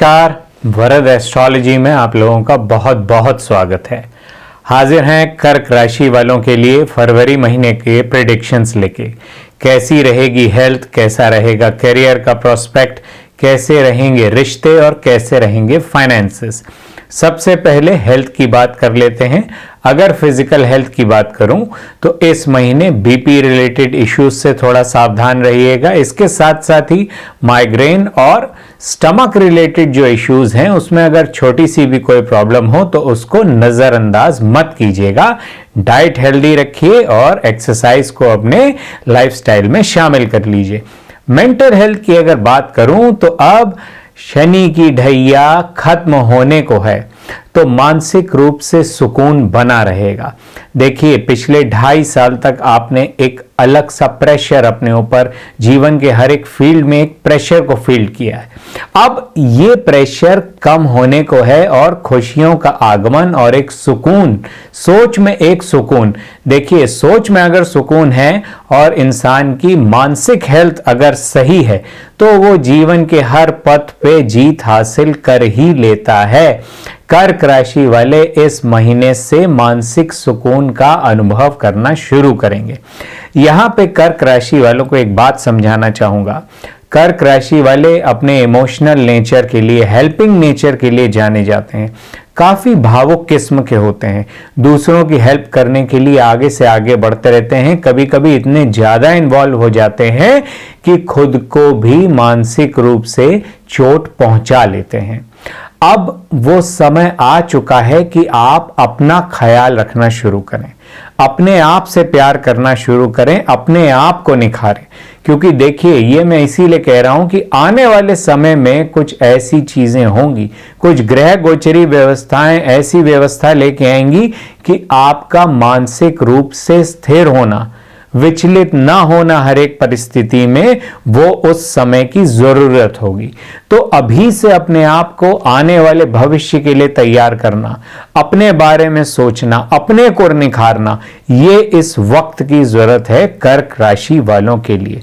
नमस्कार, वरद एस्ट्रोलॉजी में आप लोगों का बहुत बहुत स्वागत है। हाजिर हैं कर्क राशि वालों के लिए फरवरी महीने के प्रेडिक्शंस लेके। कैसी रहेगी हेल्थ, कैसा रहेगा करियर का प्रोस्पेक्ट, कैसे रहेंगे रिश्ते और कैसे रहेंगे फाइनेंसेस। सबसे पहले हेल्थ की बात कर लेते हैं। अगर फिजिकल हेल्थ की बात करूं तो इस महीने बीपी रिलेटेड इश्यूज से थोड़ा सावधान रहिएगा। इसके साथ साथ ही माइग्रेन और स्टमक रिलेटेड जो इश्यूज हैं उसमें अगर छोटी सी भी कोई प्रॉब्लम हो तो उसको नजरअंदाज मत कीजिएगा। डाइट हेल्दी रखिए और एक्सरसाइज को अपने लाइफस्टाइल में शामिल कर लीजिए। मेंटल हेल्थ की अगर बात करूं तो अब शनि की ढैया खत्म होने को है तो मानसिक रूप से सुकून बना रहेगा। देखिए, पिछले 2.5 साल तक आपने एक अलग सा प्रेशर अपने ऊपर, जीवन के हर एक फील्ड में एक प्रेशर को फील किया है। अब ये प्रेशर कम होने को है और खुशियों का आगमन और एक सुकून, सोच में एक सुकून। देखिए, सोच में अगर सुकून है और इंसान की मानसिक हेल्थ अगर सही है तो वो जीवन के हर पथ पे जीत हासिल कर ही लेता है। कर्क राशि वाले इस महीने से मानसिक सुकून का अनुभव करना शुरू करेंगे। यहां पे कर्क राशि वालों को एक बात समझाना चाहूंगा। कर्क राशि वाले अपने इमोशनल नेचर के लिए, हेल्पिंग नेचर के लिए जाने जाते हैं। काफी भावुक किस्म के होते हैं, दूसरों की हेल्प करने के लिए आगे से आगे बढ़ते रहते हैं। कभी कभी इतने ज्यादा इन्वॉल्व हो जाते हैं कि खुद को भी मानसिक रूप से चोट पहुंचा लेते हैं। अब वो समय आ चुका है कि आप अपना ख्याल रखना शुरू करें, अपने आप से प्यार करना शुरू करें, अपने आप को निखारें। क्योंकि देखिए, ये मैं इसीलिए कह रहा हूं कि आने वाले समय में कुछ ऐसी चीजें होंगी, कुछ ग्रह गोचरी व्यवस्थाएं ऐसी व्यवस्था लेके आएंगी कि आपका मानसिक रूप से स्थिर होना, विचलित ना होना हर एक परिस्थिति में, वो उस समय की जरूरत होगी। तो अभी से अपने आप को आने वाले भविष्य के लिए तैयार करना, अपने बारे में सोचना, अपने को निखारना, ये इस वक्त की जरूरत है कर्क राशि वालों के लिए।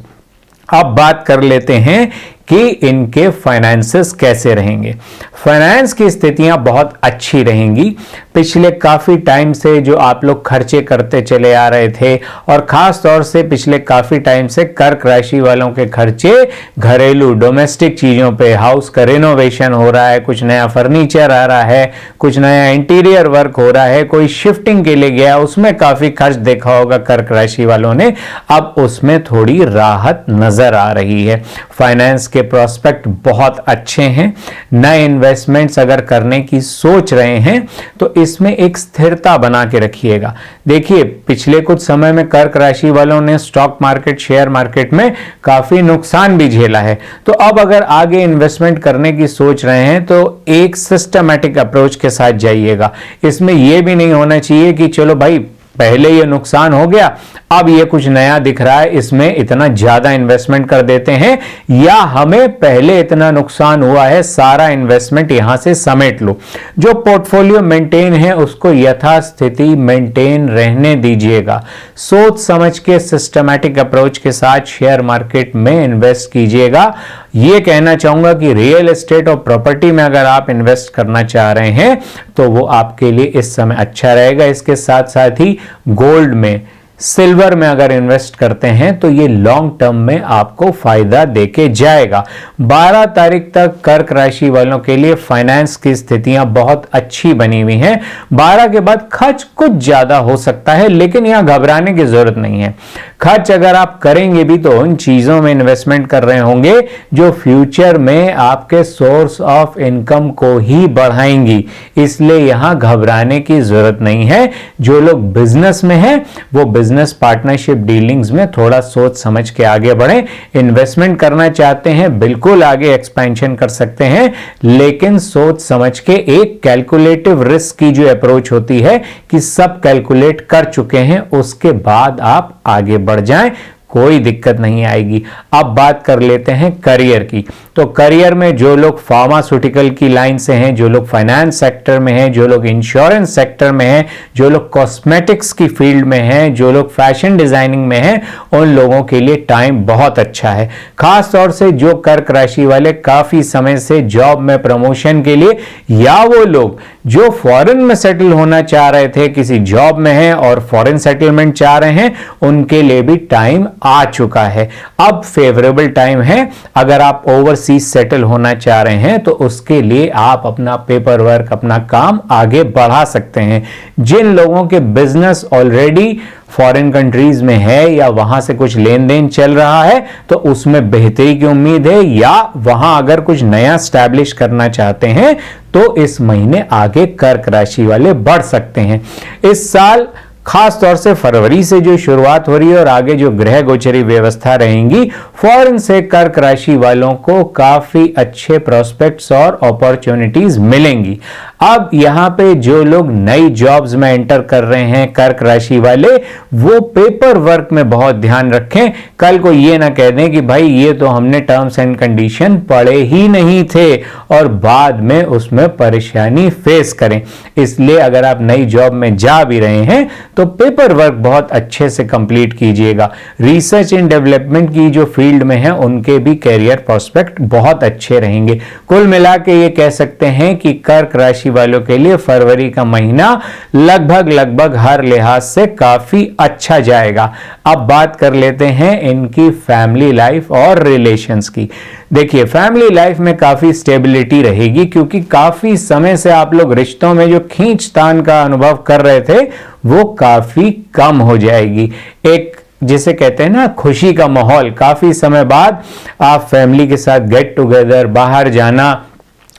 अब बात कर लेते हैं कि इनके फाइनेंसेस कैसे रहेंगे। फाइनेंस की स्थितियां बहुत अच्छी रहेंगी। पिछले काफी टाइम से जो आप लोग खर्चे करते चले आ रहे थे और खास तौर से पिछले काफी टाइम से कर्क राशि वालों के खर्चे घरेलू डोमेस्टिक चीजों पे, हाउस का रिनोवेशन हो रहा है, कुछ नया फर्नीचर आ रहा है, कुछ नया इंटीरियर वर्क हो रहा है, कोई शिफ्टिंग के लिए गया, उसमें काफी खर्च देखा होगा कर्क राशि वालों ने। अब उसमें थोड़ी राहत नजर आ रही है। फाइनेंस के प्रोस्पेक्ट बहुत अच्छे हैं। नए इन्वेस्टमेंट्स अगर करने की सोच रहे हैं तो इसमें एक स्थिरता बना के रखिएगा। देखिए, पिछले कुछ समय में कर्क राशि वालों ने स्टॉक मार्केट, शेयर मार्केट में काफी नुकसान भी झेला है। तो अब अगर आगे इन्वेस्टमेंट करने की सोच रहे हैं तो एक सिस्टमैटिक अप्रोच के साथ जाइएगा। इसमें यह भी नहीं होना चाहिए कि चलो भाई पहले ये नुकसान हो गया, अब ये कुछ नया दिख रहा है, इसमें इतना ज्यादा इन्वेस्टमेंट कर देते हैं, या हमें पहले इतना नुकसान हुआ है, सारा इन्वेस्टमेंट यहां से समेट लो। जो पोर्टफोलियो मेंटेन है उसको यथास्थिति मेंटेन रहने दीजिएगा। सोच समझ के सिस्टमैटिक अप्रोच के साथ शेयर मार्केट में इन्वेस्ट कीजिएगा। ये कहना चाहूंगा कि रियल एस्टेट और प्रॉपर्टी में अगर आप इन्वेस्ट करना चाह रहे हैं तो वो आपके लिए इस समय अच्छा रहेगा। इसके साथ साथ ही गोल्ड में, सिल्वर में अगर इन्वेस्ट करते हैं तो ये लॉन्ग टर्म में आपको फायदा देके जाएगा। 12 तारीख तक कर्क राशि वालों के लिए फाइनेंस की स्थितियां बहुत अच्छी बनी हुई हैं। 12 के बाद खर्च कुछ ज्यादा हो सकता है, लेकिन यहां घबराने की जरूरत नहीं है। खर्च अगर आप करेंगे भी तो उन चीजों में इन्वेस्टमेंट कर रहे होंगे जो फ्यूचर में आपके सोर्स ऑफ इनकम को ही बढ़ाएंगी, इसलिए यहां घबराने की जरूरत नहीं है। जो लोग बिजनेस में हैं वो बिजनेस पार्टनरशिप डीलिंग्स में थोड़ा सोच समझ के आगे बढ़ें। इन्वेस्टमेंट करना चाहते हैं, बिल्कुल आगे एक्सपेंशन कर सकते हैं, लेकिन सोच समझ के एक कैलकुलेटिव रिस्क की जो अप्रोच होती है कि सब कैलकुलेट कर चुके हैं उसके बाद आप आगे बढ़ जाएं। कोई दिक्कत नहीं आएगी। अब बात कर लेते हैं करियर की। तो करियर में जो लोग फार्मास्यूटिकल की लाइन से हैं, जो लोग फाइनेंस सेक्टर में हैं, जो लोग इंश्योरेंस सेक्टर में हैं, जो लोग कॉस्मेटिक्स की फील्ड में हैं, जो लोग फैशन डिजाइनिंग में हैं, उन लोगों के लिए टाइम बहुत अच्छा है। खास तौर से जो कर्क राशि वाले काफी समय से जॉब में प्रमोशन के लिए, या वो लोग जो फॉरेन में सेटल होना चाह रहे थे, किसी जॉब में हैं और फॉरेन सेटलमेंट चाह रहे हैं, उनके लिए भी टाइम आ चुका है। अब फेवरेबल टाइम है। अगर आप ओवरसीज सेटल होना चाह रहे हैं तो उसके लिए आप अपना पेपर वर्क, अपना काम आगे बढ़ा सकते हैं। जिन लोगों के बिजनेस ऑलरेडी फॉरेन कंट्रीज में है या वहां से कुछ लेन देन चल रहा है तो उसमें बेहतरी की उम्मीद है, या वहां अगर कुछ नया स्टैब्लिश करना चाहते हैं तो इस महीने आगे कर्क राशि वाले बढ़ सकते हैं। इस साल खास तौर से फरवरी से जो शुरुआत हो रही है और आगे जो ग्रह गोचरी व्यवस्था रहेंगी, फॉरेन से कर्क राशि वालों को काफी अच्छे प्रोस्पेक्ट्स और अपॉर्चुनिटीज मिलेंगी। अब यहां पे जो लोग नई जॉब्स में एंटर कर रहे हैं कर्क राशि वाले, वो पेपर वर्क में बहुत ध्यान रखें। कल को ये ना कह दें कि भाई ये तो हमने टर्म्स एंड कंडीशन पढ़े ही नहीं थे और बाद में उसमें परेशानी फेस करें। इसलिए अगर आप नई जॉब में जा भी रहे हैं तो पेपर वर्क बहुत अच्छे से कंप्लीट कीजिएगा। रिसर्च एंड डेवलपमेंट की जो फील्ड में है उनके भी कैरियर प्रोस्पेक्ट बहुत अच्छे रहेंगे। कुल मिला के ये कह सकते हैं कि कर्क राशि वालों के लिए फरवरी का महीना लगभग हर लिहाज से काफी अच्छा जाएगा। अब बात कर लेते हैं इनकी फैमिली लाइफ और रिलेशंस की। देखिए, फैमिली लाइफ में काफी स्टेबिलिटी रहेगी क्योंकि काफी समय से आप लोग रिश्तों में जो खींचतान का अनुभव कर रहे थे वो काफी कम हो जाएगी। एक जिसे कहते हैं ना खुशी का माहौल, काफी समय बाद आप फैमिली के साथ गेट टुगेदर, बाहर जाना,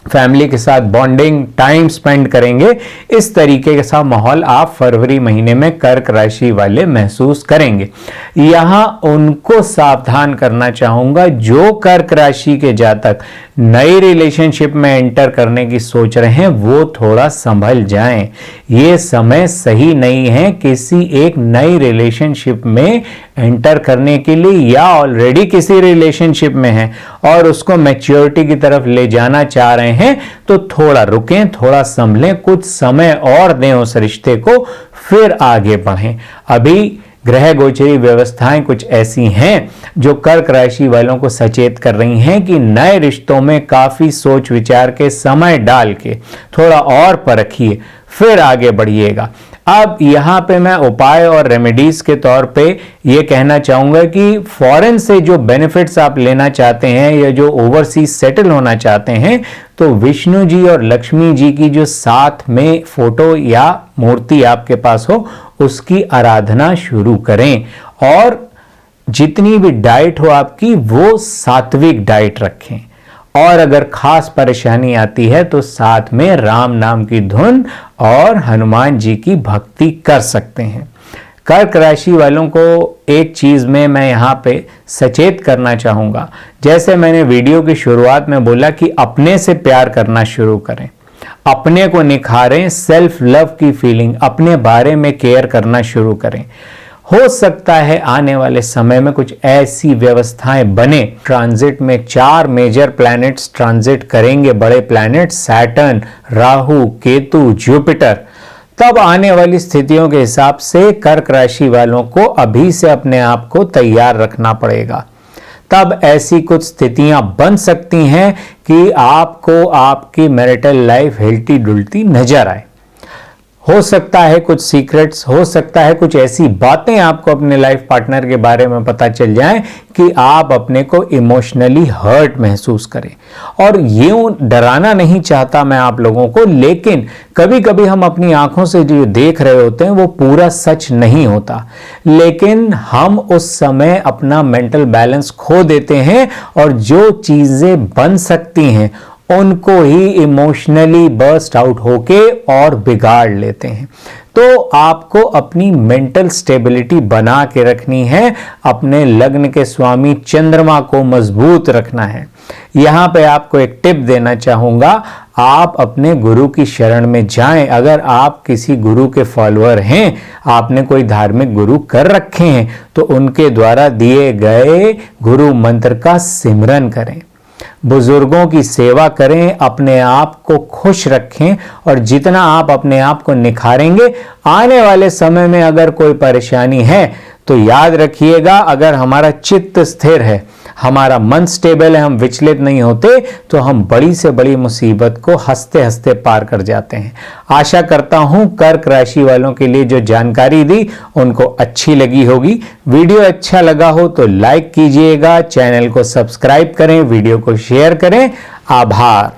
फैमिली के साथ बॉन्डिंग टाइम स्पेंड करेंगे, इस तरीके का सा माहौल आप फरवरी महीने में कर्क राशि वाले महसूस करेंगे। यहां उनको सावधान करना चाहूंगा जो कर्क राशि के जातक नई रिलेशनशिप में एंटर करने की सोच रहे हैं, वो थोड़ा संभल जाएं। ये समय सही नहीं है किसी एक नई रिलेशनशिप में एंटर करने के लिए, या ऑलरेडी किसी रिलेशनशिप में हैं और उसको मैच्योरिटी की तरफ ले जाना चाह रहे हैं तो थोड़ा रुकें, थोड़ा संभलें, कुछ समय और दें उस रिश्ते को, फिर आगे बढ़ें। अभी ग्रह गोचरी व्यवस्थाएं कुछ ऐसी हैं जो कर्क राशि वालों को सचेत कर रही हैं कि नए रिश्तों में काफी सोच विचार के समय डाल के थोड़ा और परखिए, फिर आगे बढ़िएगा। अब यहाँ पे मैं उपाय और रेमेडीज के तौर पे ये कहना चाहूंगा कि फॉरेन से जो बेनिफिट्स आप लेना चाहते हैं या जो ओवरसीज सेटल होना चाहते हैं, तो विष्णु जी और लक्ष्मी जी की जो साथ में फोटो या मूर्ति आपके पास हो उसकी आराधना शुरू करें, और जितनी भी डाइट हो आपकी वो सात्विक डाइट रखें। और अगर खास परेशानी आती है तो साथ में राम नाम की धुन और हनुमान जी की भक्ति कर सकते हैं। कर्क राशि वालों को एक चीज में मैं यहाँ पे सचेत करना चाहूंगा, जैसे मैंने वीडियो की शुरुआत में बोला कि अपने से प्यार करना शुरू करें, अपने को निखारें, सेल्फ लव की फीलिंग, अपने बारे में केयर करना शुरू करें। हो सकता है आने वाले समय में कुछ ऐसी व्यवस्थाएं बने, ट्रांजिट में 4 मेजर प्लैनेट्स ट्रांजिट करेंगे, बड़े planet Saturn, Rahu, Ketu, Jupiter. तब आने वाली स्थितियों के हिसाब से कर्क राशि वालों को अभी से अपने आप को तैयार रखना पड़ेगा। तब ऐसी कुछ स्थितियां बन सकती हैं कि आपको आपकी मैरिटल लाइफ हिलती डुलती नजर आए। हो सकता है कुछ सीक्रेट्स, हो सकता है कुछ ऐसी बातें आपको अपने लाइफ पार्टनर के बारे में पता चल जाएं कि आप अपने को इमोशनली हर्ट महसूस करें। और यूं डराना नहीं चाहता मैं आप लोगों को, लेकिन कभी कभी हम अपनी आंखों से जो देख रहे होते हैं वो पूरा सच नहीं होता, लेकिन हम उस समय अपना मेंटल बैलेंस खो देते हैं और जो चीजें बन सकती हैं उनको ही इमोशनली बर्स्ट आउट होके और बिगाड़ लेते हैं। तो आपको अपनी मेंटल स्टेबिलिटी बना के रखनी है, अपने लग्न के स्वामी चंद्रमा को मजबूत रखना है। यहां पे आपको एक टिप देना चाहूंगा, आप अपने गुरु की शरण में जाएं। अगर आप किसी गुरु के फॉलोअर हैं, आपने कोई धार्मिक गुरु कर रखे हैं, तो उनके द्वारा दिए गए गुरु मंत्र का सिमरन करें, बुजुर्गों की सेवा करें, अपने आप को खुश रखें। और जितना आप अपने आप को निखारेंगे, आने वाले समय में अगर कोई परेशानी है तो याद रखिएगा, अगर हमारा चित्त स्थिर है, हमारा मन स्टेबल है, हम विचलित नहीं होते, तो हम बड़ी से बड़ी मुसीबत को हंसते हंसते पार कर जाते हैं। आशा करता हूं कर्क राशि वालों के लिए जो जानकारी दी उनको अच्छी लगी होगी। वीडियो अच्छा लगा हो तो लाइक कीजिएगा, चैनल को सब्सक्राइब करें, वीडियो को शेयर करें। आभार।